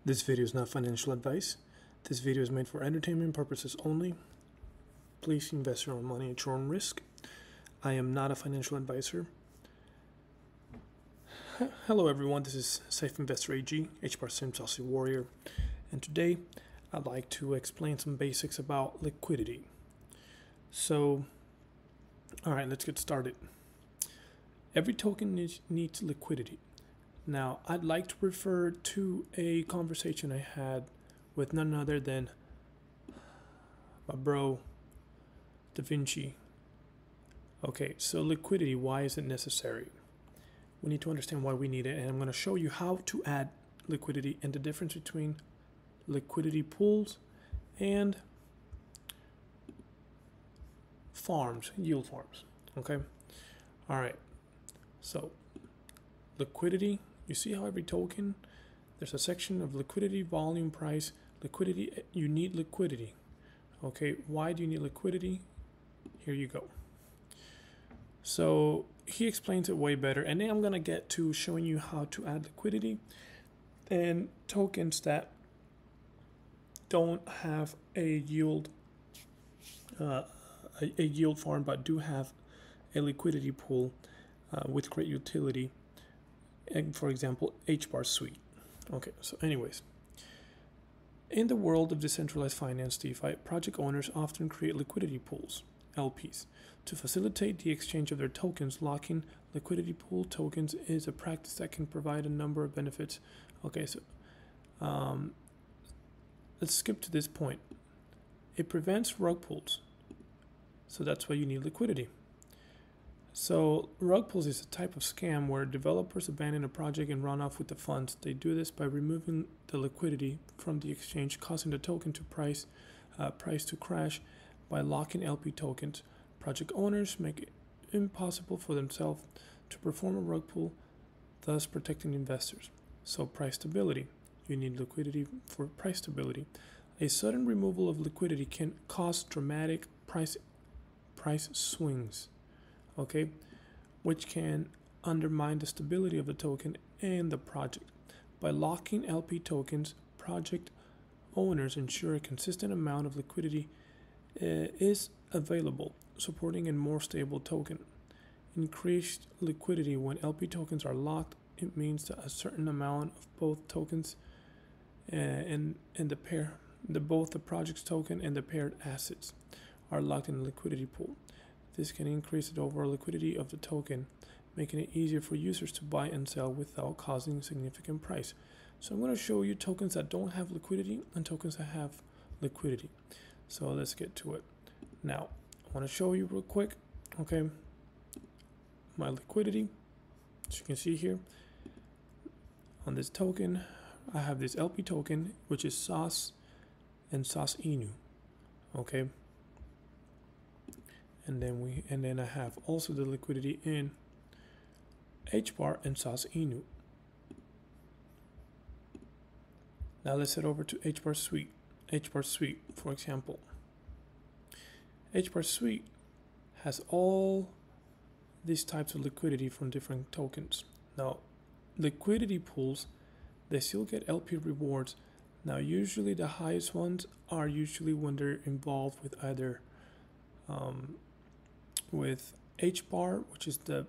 This video is not financial advice. This video is made for entertainment purposes only. Please invest your own money at your own risk. I am not a financial advisor. Hello everyone, this is Safe Investor AG, HBAR Sim Saucy Warrior, and today I'd like to explain some basics about liquidity. So, alright, let's get started. Every token needs liquidity. Now, I'd like to refer to a conversation I had with none other than my bro, Da Vinci. Okay, so liquidity, why is it necessary? We need to understand why we need it, and I'm going to show you how to add liquidity and the difference between liquidity pools and farms, yield farms. Okay, all right. So liquidity, you see how every token, there's a section of liquidity, volume, price, liquidity. You need liquidity. Okay, why do you need liquidity? Here you go. So he explains it way better, and then I'm gonna get to showing you how to add liquidity and tokens that don't have a yield yield farm but do have a liquidity pool with great utility, and for example HBAR suite. Okay, so anyways, in the world of decentralized finance, DeFi, project owners often create liquidity pools, LPs, to facilitate the exchange of their tokens. Locking liquidity pool tokens is a practice that can provide a number of benefits. Okay, so let's skip to this point. It prevents rug pulls, so that's why you need liquidity. So rug pulls is a type of scam where developers abandon a project and run off with the funds. They do this by removing the liquidity from the exchange, causing the token to price to crash. By locking LP tokens, project owners make it impossible for themselves to perform a rug pull, thus protecting investors. So price stability. You need liquidity for price stability. A sudden removal of liquidity can cause dramatic price swings, okay, which can undermine the stability of the token and the project. By locking LP tokens, project owners ensure a consistent amount of liquidity is available, supporting a more stable token. Increased liquidity when LP tokens are locked, it means that a certain amount of both tokens and the pair, both the project's token and the paired assets are locked in a liquidity pool. This can increase the overall liquidity of the token, making it easier for users to buy and sell without causing significant price. So I'm going to show you tokens that don't have liquidity and tokens that have liquidity. So let's get to it. Now, I want to show you real quick, okay, my liquidity. As you can see here, on this token, I have this LP token, which is Sauce and Sauce Inu, okay. And then I have also the liquidity in HBAR and Sauce Inu. Now let's head over to HBAR Suite. HBAR Suite, for example. HBAR Suite has all these types of liquidity from different tokens. Now, liquidity pools, they still get LP rewards. Now, usually the highest ones are usually when they're involved with either with HBAR, which is the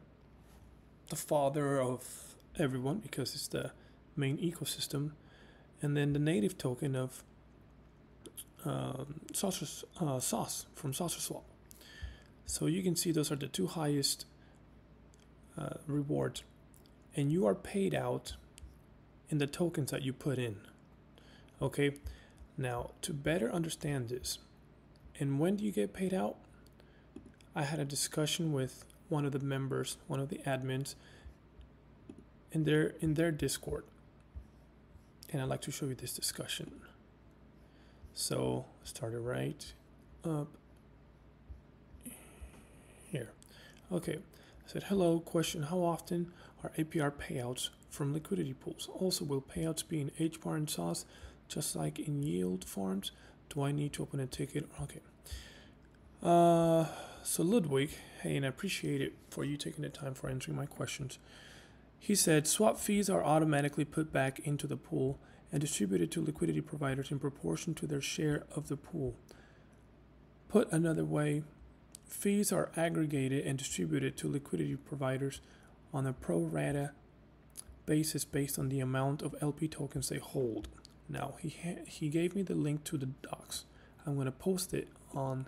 father of everyone because it's the main ecosystem, and then the native token of Sauce from Saucerswap. So you can see those are the two highest rewards, and you are paid out in the tokens that you put in. Okay, now to better understand this, and when do you get paid out? I had a discussion with one of the members, one of the admins in their Discord, and I'd like to show you this discussion. So start it right up here. Okay, I said, hello, question, how often are APR payouts from liquidity pools? Also, will payouts be in HBAR and Sauce just like in yield farms? Do I need to open a ticket? Okay. So Ludwig, hey, and I appreciate it for you taking the time for answering my questions. He said, swap fees are automatically put back into the pool and distributed to liquidity providers in proportion to their share of the pool. Put another way, fees are aggregated and distributed to liquidity providers on a pro rata basis based on the amount of LP tokens they hold. Now, he gave me the link to the docs. I'm going to post it on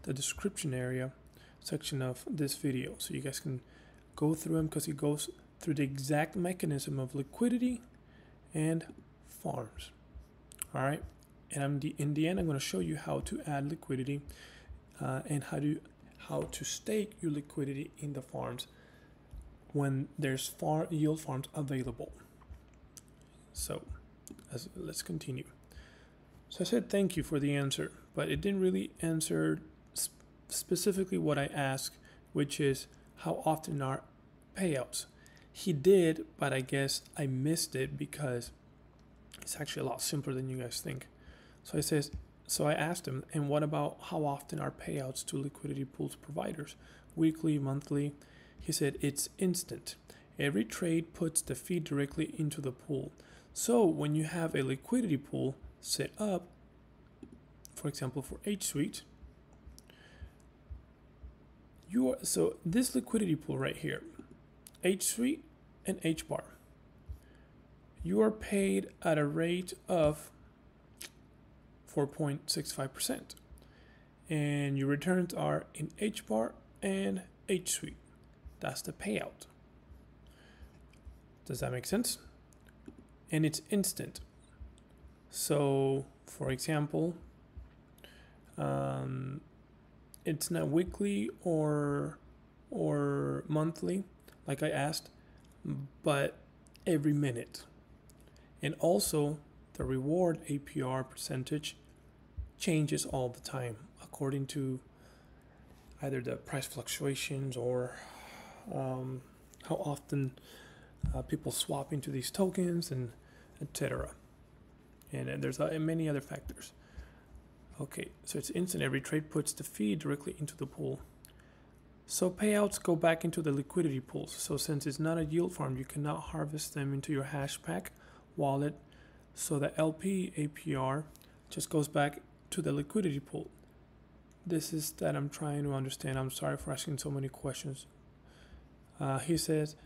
the description area section of this video so you guys can go through them, because he goes through the exact mechanism of liquidity and farms. All right, and in the end I'm going to show you how to add liquidity and how to stake your liquidity in the farms when there's yield farms available. So let's continue. So I said thank you for the answer, but it didn't really answer specifically what I asked, which is how often are payouts. He did, but I guess I missed it because it's actually a lot simpler than you guys think. So I asked him, and what about how often are payouts to liquidity pools providers? Weekly, monthly? He said it's instant. Every trade puts the fee directly into the pool. So when you have a liquidity pool set up, for example, for H Suite, so this liquidity pool right here, H Suite and H bar, you are paid at a rate of 4.65%, and your returns are in H bar and H Suite. That's the payout. Does that make sense? And it's instant. So, for example, it's not weekly or monthly, like I asked, but every minute. And also, the reward APR percentage changes all the time according to either the price fluctuations or how often people swap into these tokens, and etc. And there's many other factors. Okay, so it's instant. Every trade puts the fee directly into the pool. So payouts go back into the liquidity pools. So since it's not a yield farm, you cannot harvest them into your Hashpack wallet. So the LP APR just goes back to the liquidity pool. This is that I'm trying to understand. I'm sorry for asking so many questions. He says,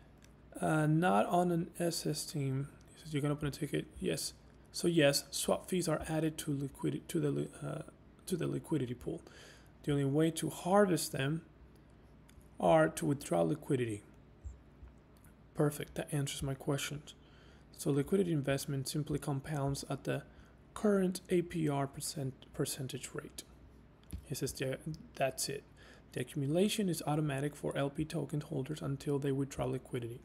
not on an SS team. He says, you can open a ticket. Yes. So yes, swap fees are added to the liquidity pool. The only way to harvest them are to withdraw liquidity. Perfect. That answers my questions. So liquidity investment simply compounds at the current APR percentage rate. He says that's it. The accumulation is automatic for LP token holders until they withdraw liquidity.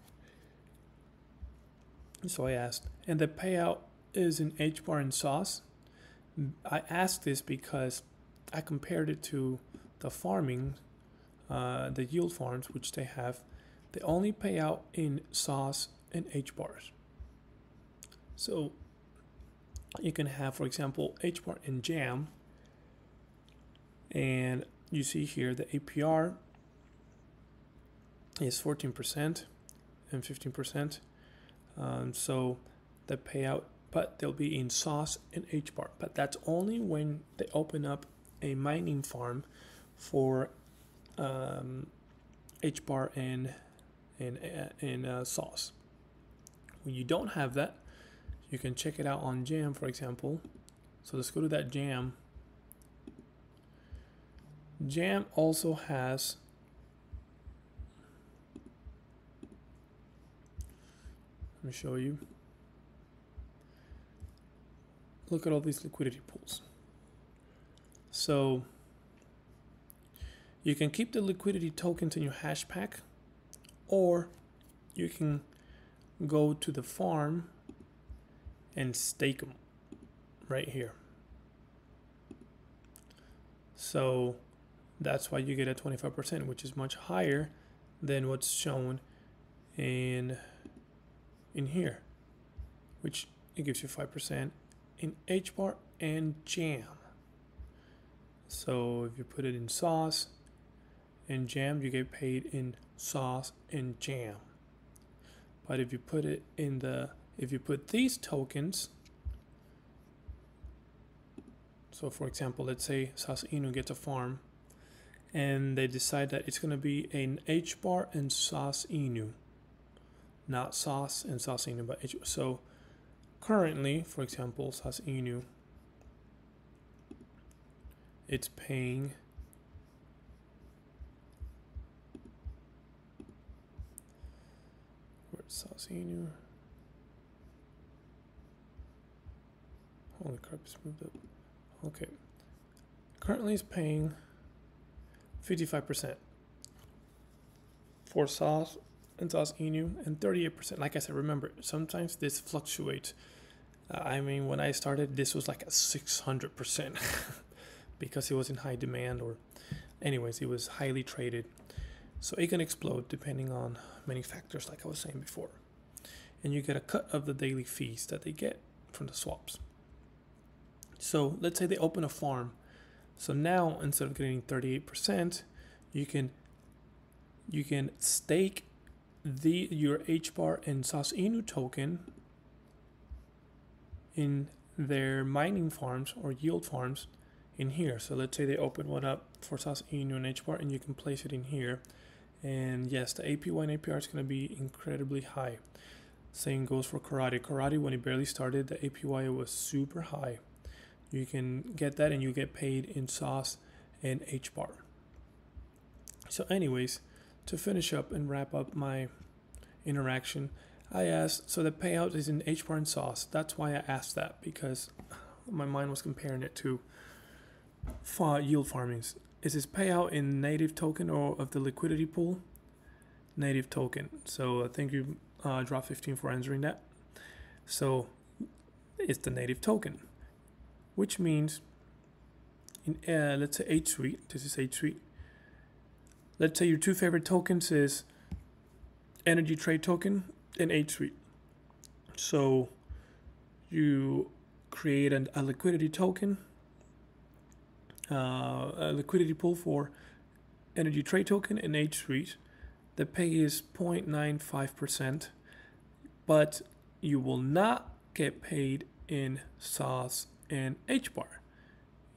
So I asked, and the payout is in HBAR and Sauce? I asked this because I compared it to the farming, the yield farms, which they have. They only pay out in Sauce and HBARs. So you can have, for example, HBAR and Jam, and you see here the APR is 14% and 15%. So the payout, but they'll be in Sauce and HBAR. But that's only when they open up a mining farm for HBAR and Sauce. When you don't have that, you can check it out on Jam, for example. So let's go to that Jam. Jam also has let me show you. Look at all these liquidity pools. So you can keep the liquidity tokens in your Hashpack, or you can go to the farm and stake them right here. So that's why you get a 25%, which is much higher than what's shown in here, which it gives you 5% in HBAR and Jam. So if you put it in Sauce and Jam, you get paid in Sauce and Jam. But if you put it in if you put these tokens So for example, let's say Sauce Inu gets a farm and they decide that it's going to be an H bar and Sauce Inu, not Sauce and Sauce Inu, but H. So currently, for example, Sauce Inu, it's paying Sauce Inu. Holy crap, it's moved up. Okay. Currently it's paying 55% for Sauce and Sauce Inu and 38%. Like I said, remember, sometimes this fluctuates. I mean, when I started, this was like a 600% because it was in high demand, or anyways, it was highly traded. So it can explode depending on many factors, like I was saying before. And you get a cut of the daily fees that they get from the swaps. So let's say they open a farm. So now instead of getting 38%, you can stake your H bar and Sauce Inu token in their mining farms or yield farms in here. So let's say they open one up for Sauce Inu and H bar, and you can place it in here. And yes, the APY and APR is going to be incredibly high. Same goes for Karate. Karate, when it barely started, the APY was super high. You can get that and you get paid in Sauce and H bar. So anyways, to finish up and wrap up my interaction, I asked, so the payout is in H bar and Sauce. That's why I asked that, because my mind was comparing it to yield farmings. Is this payout in native token or of the liquidity pool? Native token. So thank you, Drop 15, for answering that. So it's the native token, which means in let's say H Suite. This is H Suite. Let's say your two favorite tokens is Energy Trade Token and H Suite. So you create a liquidity token. A liquidity pool for Energy Trade Token and H Suite. The pay is 0.95%, but you will not get paid in Sauce and H bar.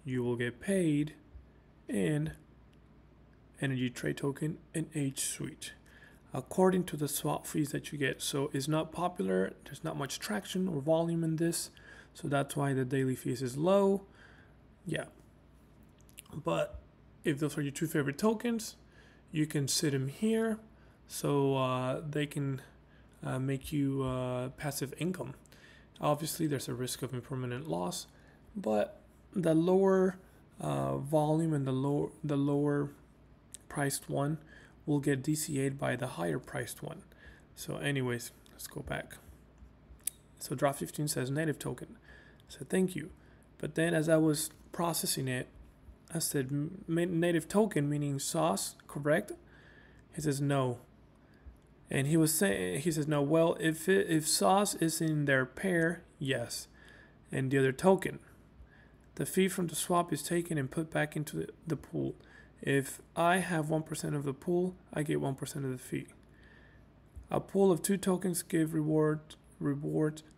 You will get paid in Energy Trade Token and H Suite, according to the swap fees that you get. So it's not popular. There's not much traction or volume in this, so that's why the daily fees is low. Yeah. But if those are your two favorite tokens, you can sit them here, so they can make you passive income. Obviously, there's a risk of impermanent loss, but the lower volume and the lower priced one will get DCA'd by the higher priced one. So anyways, let's go back. So Drop 15 says native token. So thank you. But then as I was processing it, I said native token, meaning Sauce, correct? He says no. And he says no. Well, if Sauce is in their pair, yes. And the other token, the fee from the swap is taken and put back into the pool. If I have 1% of the pool, I get 1% of the fee. A pool of two tokens give reward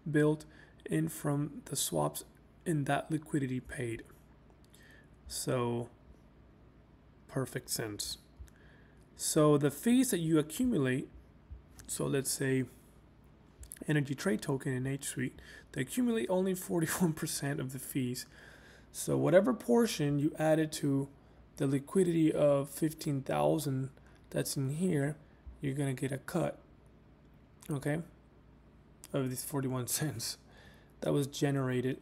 built in from the swaps in that liquidity paid. So, perfect sense. So the fees that you accumulate, so let's say Energy Trade Token in H Suite, they accumulate only 41% of the fees. So whatever portion you added to the liquidity of 15,000 that's in here, you're gonna get a cut, okay, of these 41 cents that was generated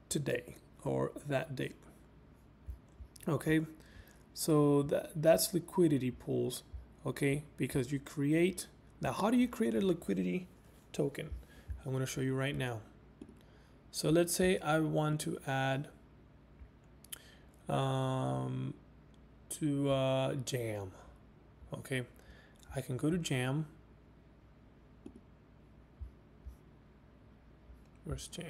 today or that date. Okay, so that's liquidity pools, okay, because you create. Now, how do you create a liquidity token? I'm going to show you right now. So let's say I want to add to Jam. Okay, I can go to Jam. Where's Jam?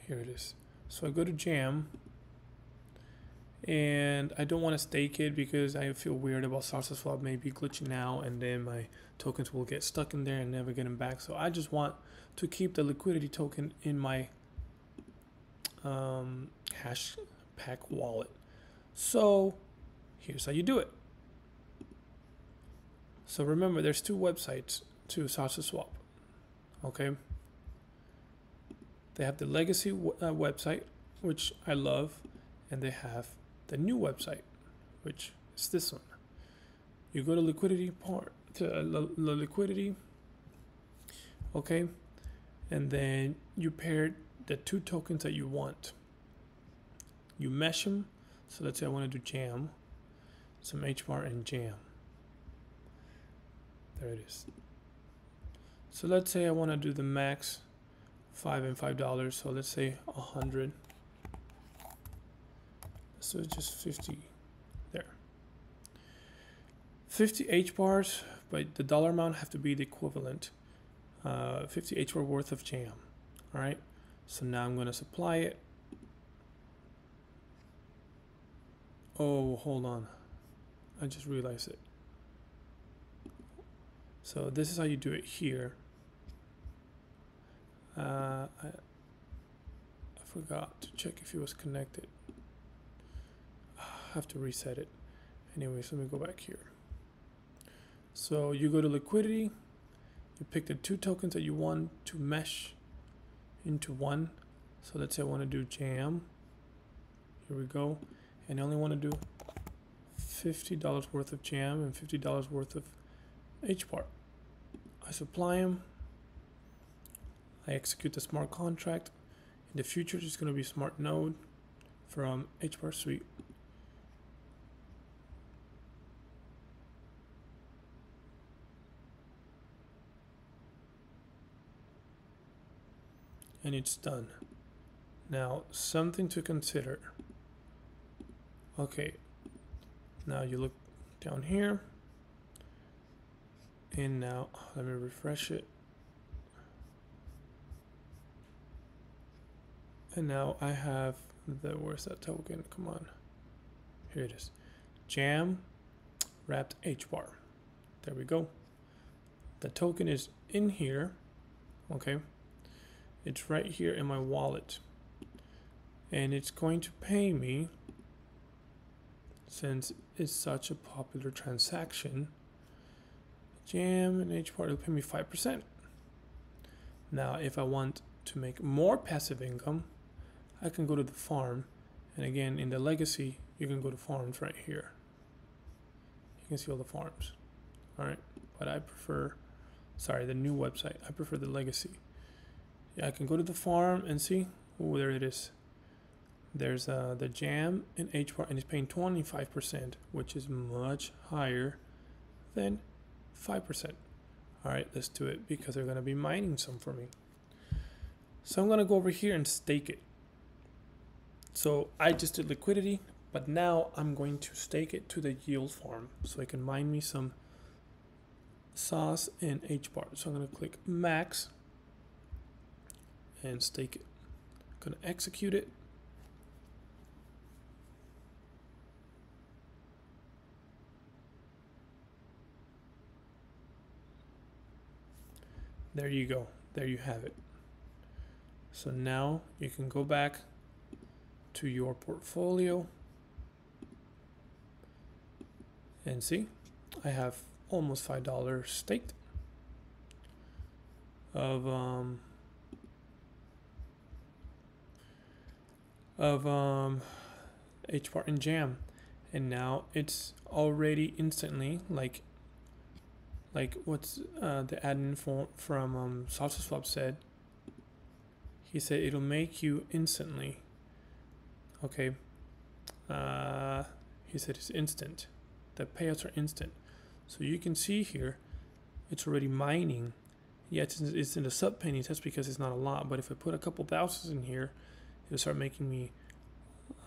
Here it is. So I go to Jam, and I don't want to stake it because I feel weird about Saucerswap maybe glitching out, and then my tokens will get stuck in there and never get them back. So I just want to keep the liquidity token in my hash pack wallet. So here's how you do it. So remember, there's two websites to Saucerswap. Okay, they have the legacy website, which I love, and they have the new website, which is this one. You go to liquidity part to the liquidity, okay, and then you pair the two tokens that you want. You mesh them. So let's say I want to do jam, some HBAR and jam. There it is. So let's say I want to do the max $5 and $5. So let's say 100. So it's just 50 there. 50 HBARs, but the dollar amount have to be the equivalent. 50 HBAR worth of jam. All right. So now I'm going to supply it. Oh, hold on. I just realized it. So this is how you do it here. I forgot to check if it was connected. I have to reset it. Anyways, let me go back here. So you go to liquidity. You pick the two tokens that you want to mesh into one. So let's say I want to do jam. Here we go. And I only want to do $50 worth of jam and $50 worth of HBAR. I supply them. I execute the smart contract. In the future, it's going to be smart node from HBAR suite. And it's done. Now, something to consider. Okay, now you look down here, and now let me refresh it. And now I have the, where's that token? Come on, here it is. Jam wrapped HBAR. There we go. The token is in here. Okay, it's right here in my wallet, and it's going to pay me, since it's such a popular transaction, jam and HBAR, it'll pay me 5%. Now, if I want to make more passive income, I can go to the farm. And again, in the legacy, you can go to farms right here. You can see all the farms. All right, but I prefer, sorry, the new website. I prefer the legacy. Yeah, I can go to the farm and see, oh, there it is. There's the jam and HBAR, and it's paying 25%, which is much higher than 5%. All right, let's do it because they're going to be mining some for me. So I'm going to go over here and stake it. So I just did liquidity, but now I'm going to stake it to the yield farm so I can mine me some sauce and HBAR. So I'm going to click max and stake it. I'm going to execute it. There you go. There you have it. So now you can go back to your portfolio and see, I have almost $5 staked of HBAR and jam, and now it's already instantly like what's the admin from Saucerswap said. He said it'll make you instantly. Okay. He said it's instant. The payouts are instant. So you can see here, it's already mining. Yeah, it's in the sub pennies. That's because it's not a lot. But if I put a couple thousands in here, it'll start making me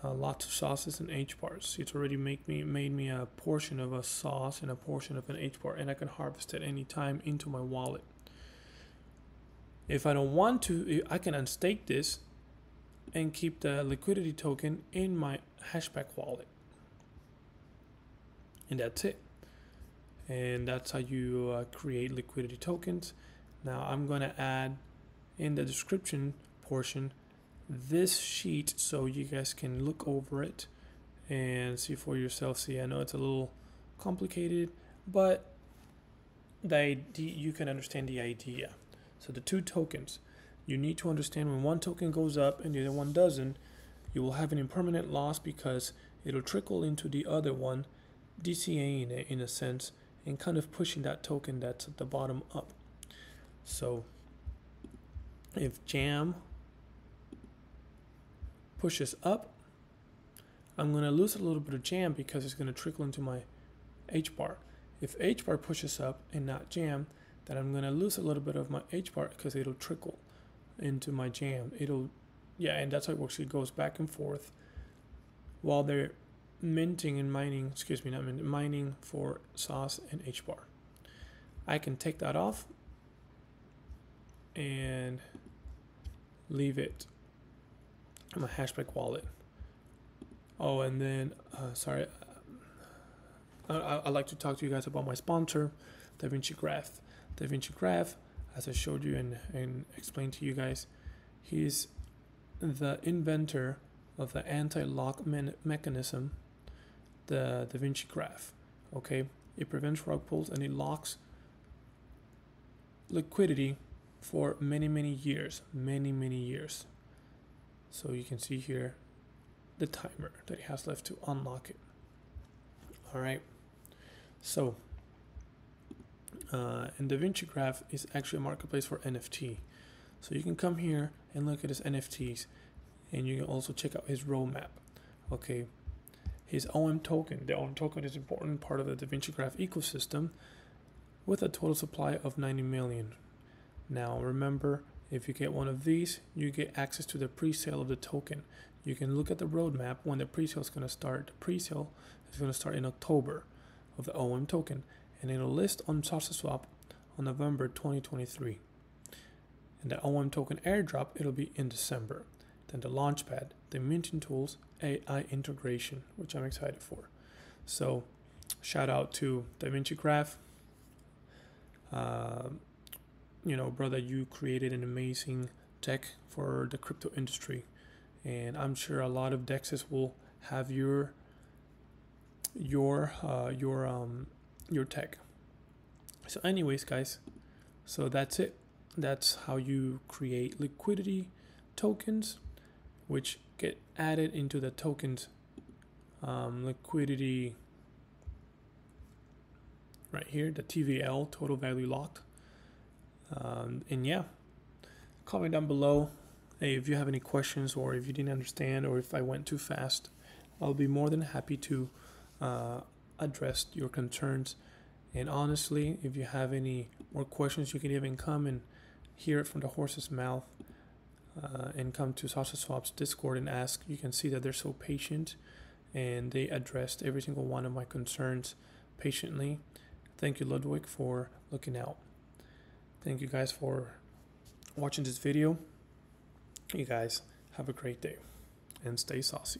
lots of sauces and HBARs. It's already made me a portion of a sauce and a portion of an HBAR, and I can harvest at any time into my wallet. If I don't want to, I can unstake this and keep the liquidity token in my hashback wallet. And that's it. And that's how you create liquidity tokens. Now I'm going to add in the description portion this sheet so you guys can look over it and see for yourself. See, I know it's a little complicated, but the idea, you can understand the idea. So the two tokens, you need to understand when one token goes up and the other one doesn't, you will have an impermanent loss because it'll trickle into the other one, DCAing it in a sense, and kind of pushing that token that's at the bottom up. So if jam pushes up, I'm going to lose a little bit of jam because it's going to trickle into my H bar. If H bar pushes up and not jam, then I'm going to lose a little bit of my H bar because it'll trickle into my jam. And that's how it works. It goes back and forth while they're minting and mining, mining for sauce and H bar. I can take that off and leave it in my hashback wallet. Oh, and then, sorry, I'd like to talk to you guys about my sponsor, DaVinci Graph. DaVinci Graph, as I showed you and explained to you guys, he's the inventor of the anti-lock mechanism, the DaVinci Graph. Okay, it prevents rug pulls and it locks liquidity for many years. So you can see here the timer that he has left to unlock it. All right, so and DaVinci Graph is actually a marketplace for NFT. So you can come here and look at his NFTs, and you can also check out his roadmap. Okay, his OM token. The OM token is an important part of the DaVinci Graph ecosystem with a total supply of 90 million. Now remember, if you get one of these, you get access to the pre-sale of the token. You can look at the roadmap when the pre-sale is going to start. The pre-sale is going to start in October of the OM token, and it'll list on Saucerswap on November 2023. And the OM token airdrop, it'll be in December. Then the launchpad, the minting tools, AI integration, which I'm excited for. So shout out to DaVinci Graph. Brother, you created an amazing tech for the crypto industry, and I'm sure a lot of dexes will have your tech. So anyways, guys, so that's it. That's how you create liquidity tokens, which get added into the tokens liquidity right here, the TVL, total value locked. And yeah, comment down below, hey, if you have any questions, or if you didn't understand, or if I went too fast. I'll be more than happy to address your concerns. And honestly, if you have any more questions, you can even come and hear it from the horse's mouth, and come to Saucerswap's Discord and ask. You can see that they're so patient, and they addressed every single one of my concerns patiently. Thank you, Ludwig, for looking out. Thank you guys for watching this video. You guys have a great day and stay saucy.